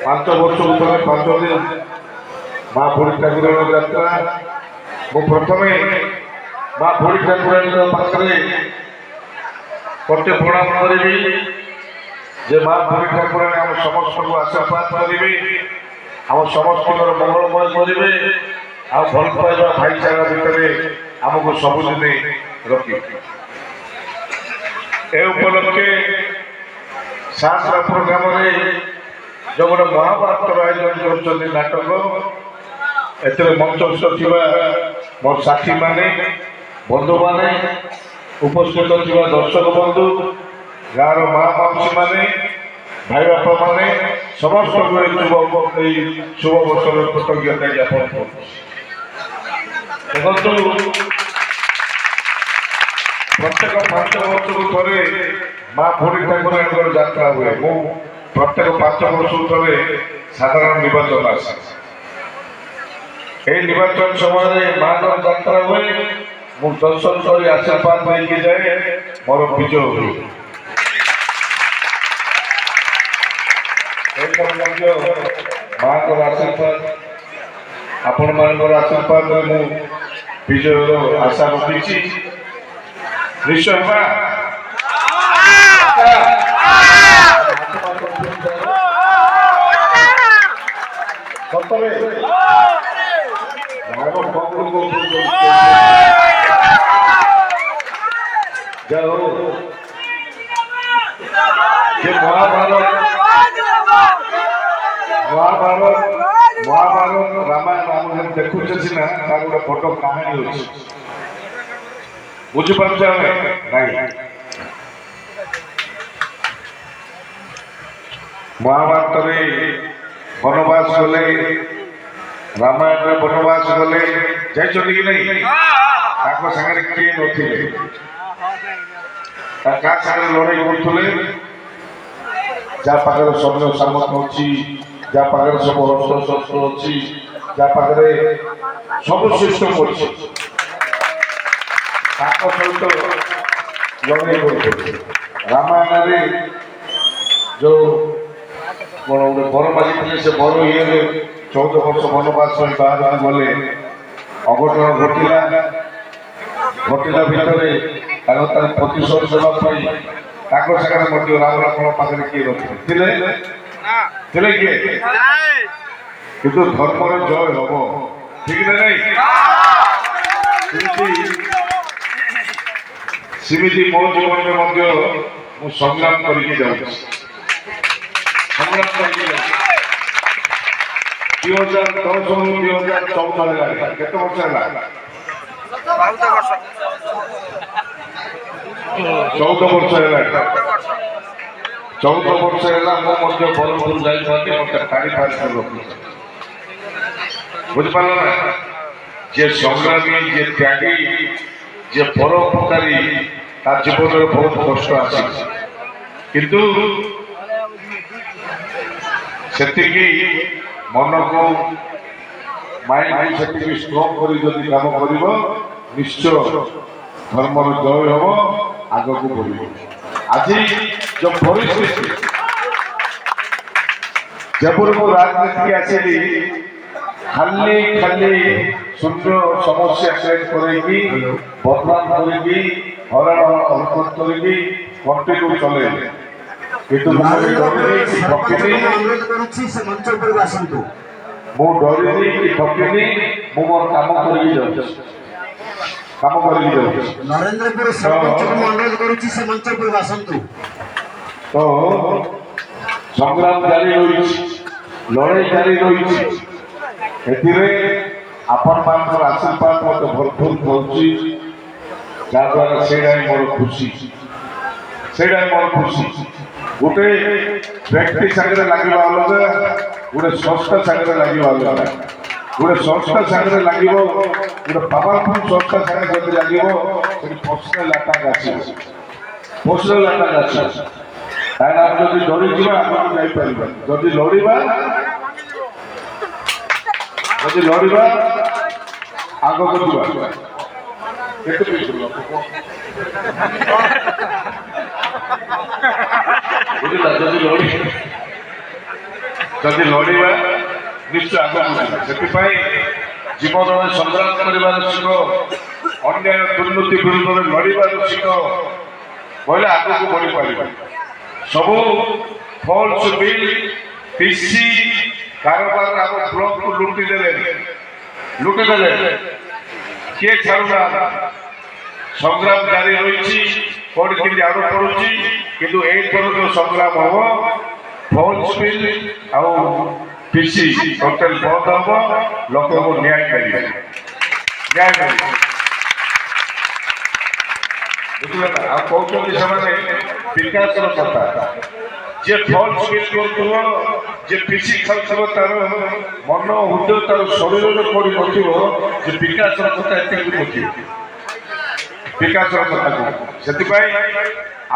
ପାଞ୍ଚ ବର୍ଷ ଭିତରେ 5 ଦିନ ମା ବୁଢ଼ୀ ଠାକୁରାଣୀ ଯାତ୍ରା। ମୁଁ ପ୍ରଥମେ ମା ବୁଢ଼ୀ ଠାକୁରାଣୀଙ୍କ ପାଖରେ କୋଟି ପ୍ରଣାମ କରିବି ଯେ ମା ବୁଢ଼ୀ ଠାକୁରାଣୀ ଆମ ସମସ୍ତଙ୍କୁ ଆଶୀର୍ବାଦ କରିବେ, ଆମ ସମସ୍ତଙ୍କର ମଙ୍ଗଳମୟ କରିବେ, ଆଉ ଭଲ ପାଇବା ଭାଇଚାରା ଭିତରେ ଆମକୁ ସବୁଦିନେ ରଖିବେ। ଏ ଉପଲକ୍ଷେ ସାଂସ୍କୃତିକ ଗ୍ରାମରେ जो गोटे महाभारतर आयोजन कर नाटक एथिरे मंचस्थ थिबा मोर साथी माने बंधु माने उपस्थित थिबा दर्शक बंधु गाँव माँ माउसी माने भाई बापा माने समस्त शुभ वर्षर कृतज्ञता ज्ञापन कर। प्रत्येक 5 वर्ष थे माँ बुढ़ी ठाकुराणी यात्रा हुए। प्रत्येक 5 वर्ष थे साधारण निर्वाचन आसे। निर्वाचन समय माँ यात्रा हुए मु दर्शन कर आशीर्वाद लेके जाए मोर विजय हुए। माँ को आशीर्वाद आपण मान आशीर्वाद मु विजय आशा रखी निश्चय सतरे महाभारत रामायण देखुचे सीना तार गोटे फोटो कहानी अच्छी बुझीपार महाभारत वनवास गले रामायण वनवास गले जाइए कि नहीं सागर किए नथिले लड़ाई करुले जहाँ पाखे सैन्य सामर्थ्य अच्छी जहाँ पाखे सब अस्त्र शस्त्र अच्छी जहाँ पाखे सब सिस्टम अच्छी सहित लड़ाई कर रामायण जो बर मागिले से बर ये 14 वर्ष वनवास बाहर गले अघटन घटला भितर प्रतिशोध देवाई सागर राम लक्ष्मण पाखे किए रखिले किए किंतु धर्मर जय हम ठीक ना नहीं सेमती मो जीवन में संग्राम करके जाऊँ संग्राम करके 2010 2014 केते वर्ष है 14 वर्ष है 14 वर्ष है बरपुर जाई मत टाणी पास रखी बुझिपार ना जे संग्रामी जे त्यागी जे परोपकारी तार जीवन में बहुत कष्ट आसी किंतु सेतिकी मन को माइंड से स्ट्रॉन्ग कर काम कर निश्चय धर्मर जय हम आग को बढ़। आज जो परिस्थिति जब मु राजनीति आसली खाली खाली शून्य समस्या क्रिएट करी बदनाम करी हरण हरकत करी कंटिन्यू चले किंतु मु डरनी कि ठकिनी मु मोर काम कर नरेंद्रपुर सरपंच को अनुरोध करूची से मंच पर आसंतु। तो संग्राम जारी रही लड़ाई जारी रही आपण मान आशीर्वाद मत भरपूर पाऊँगी जहाँद्वारा से मोर खुशी गोटे व्यक्ति सागर लगे अलग गोटे संस्था सागर लगे अलग गोटे संस्था सागर लगे गोटे पावरफुल संस्था सागर लगे पर्सनाल आटाक आस जब डरी जा जदि लड़वा आग को जा ବୁଝିଲା ଯଦି ଲଢ଼ିବା ନିଶ୍ଚୟ ଆଗକୁ ଯିବା ସେଥିପାଇଁ ଜୀବନରେ ସଂଗ୍ରାମ କରିବାର ଶିଖ ଅନ୍ୟାୟ ଦୁର୍ନୀତି ବିରୁଦ୍ଧରେ ଲଢ଼ିବାର ଶିଖ କହିଲେ ଆଗକୁ ବଢ଼ିପାରିବା ସବୁ ଫଲ୍ସ ବିଲ୍ ପିସି କାରବାର ଆମ ବ୍ଲକକୁ ଲୁଟିଦେଲେ କିଏ ଛାଡ଼ୁନା ସଂଗ୍ରାମ ଜାରି ରହିଛି କୋଉଠି କେମିତି ଆଡୁ ପଡୁଛି କିନ୍ତୁ ଏଇଥର ଯୋଉ ସଂଗ୍ରାମ ହବ ଫଲ୍ସ ବିଲ୍ ଆଉ ପିସି ଟୋଟାଲ ବନ୍ଦ ହବ ଲୋକଙ୍କୁ ନ୍ୟାୟ ମିଳିବ ବୁଝିଲେ ନା ଆଉ କହୁଛନ୍ତି ସେମାନେ ବିକାଶର କଥା ଯିଏ ଫଲ୍ସ ବିଲ୍ କରୁଥିବ ଯିଏ ପିସି ଖାଉଥିବ ତାର ମନ ହୃଦୟ ତାର ଶରୀରରେ ପଡ଼ି ନଥିବ ଯେ ବିକାଶର କଥା ଏତେ ନଥିବ ବିକାଶର କଥାକୁ ସେଥିପାଇଁ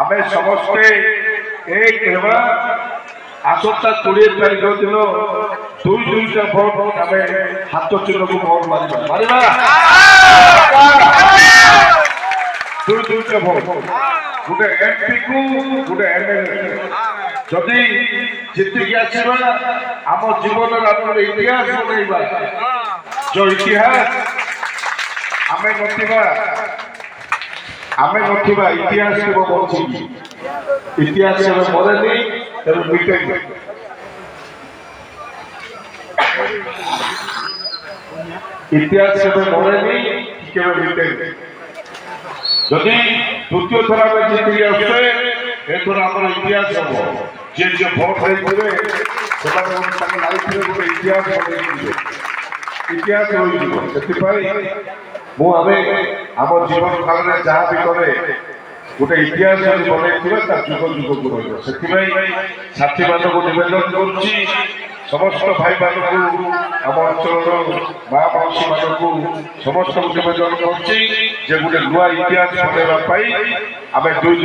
ଆମେ ସମସ୍ତେ ଏକ ହେବା ଆସନ୍ତା 20 ତାରିଖ ଦିନ ଦୁଇଟା ଭୋଟ ଆମେ ହାତ ଚିହ୍ନକୁ ଭୋଟ ମାରିବା ଦୁଇଟା ଭୋଟ ଗୋଟେ ଏମପି କୁ ଗୋଟେ ଏମଏଲଏ ଯଦି ଜିତିକି ଆସିବା ଆମ ଜୀବନର ଆମର ଇତିହାସ ବନେଇବା ଯୋଉ ଇତିହାସ ଆମେ ନଥିବା ଇତିହାସ କେବେ ବଞ୍ଚିବି ଇତିହାସ କେବେ ମରେନି ତେଣୁ ମିଟେନି ଇତିହାସ କେବେ ମରେନି କେବେ ମିଟେନି ଯଦି ତୃତୀୟ ଥର ଆମେ ଜିତିକି ଆସୁଛେ ଏଥର ଆମର ଇତିହାସ ହବ ଯିଏ ଭୋଟ ଦେଇଥିବେ ସେମାନେ ତାଙ୍କ ଲାଇଫରେ ଗୋଟେ ଇତିହାସ ବନେଇଯିବେ ଇତିହାସ ହୋଇଯିବ ସେଥିପାଇଁ ଆମେ ଆମ ଜୀବନ କାଳରେ ଯାହା ବି କରେ ଗୋଟେ ଇତିହାସ ଯଦି ବନେଇଥିବା ତା ଯୁଗକୁ ରହିବ ସେଥିପାଇଁ ସାଥୀମାନଙ୍କୁ ନିବେଦନ କରୁଛି ସମସ୍ତ ଭାଇମାନଙ୍କୁ ଆମ ଅଞ୍ଚଳର ମା ମାଉସୀମାନଙ୍କୁ ସମସ୍ତଙ୍କୁ ନିବେଦନ କରୁଛି ଯେ ଗୋଟେ ନୂଆ ଇତିହାସ ବନେଇବା ପାଇଁ ଆମେ ଦୁଇ